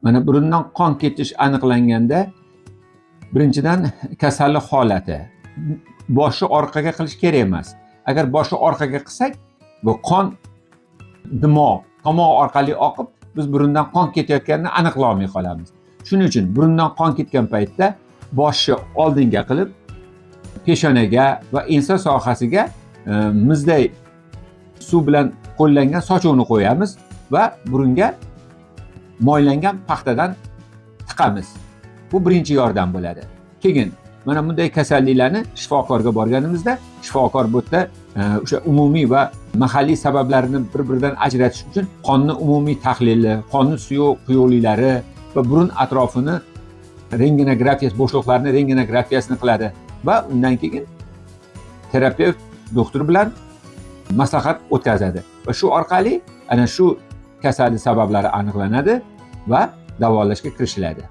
Mana burundan qon ketish aniqlanganda birinchidan kasallik holati. Boshni orqaga qilish kerak emas. Agar boshni orqaga qilsak, bu qon tomoq orqali oqib, biz burundan qon ketayotganini aniqlay olmay qolamiz. Shuning uchun burundan qon ketgan paytda boshni oldinga qilib, peshonaga va ensa sohasiga muzday suv bilan qo'llangan sochuvni qo'yamiz va burunga moylangan paxtadan tiqamiz. Bu birinchi yordam bo'ladi. Keyin mana bunday kasalliklarni shifokorga borganimizda shifokor bu yerda o'sha umumiy va mahalliy sabablarini bir-biridan ajratish uchun qonni umumiy tahlili, qonni quyuqliklari va burun atrofini rentgenografiyasi, bo'shliqlarni rentgenografiyasini qiladi va undan keyin terapevt doktor bilan maslahat o'tkazadi va shu orqali ana shu kasallik sabablari aniqlanadi va davolashga kirishiladi.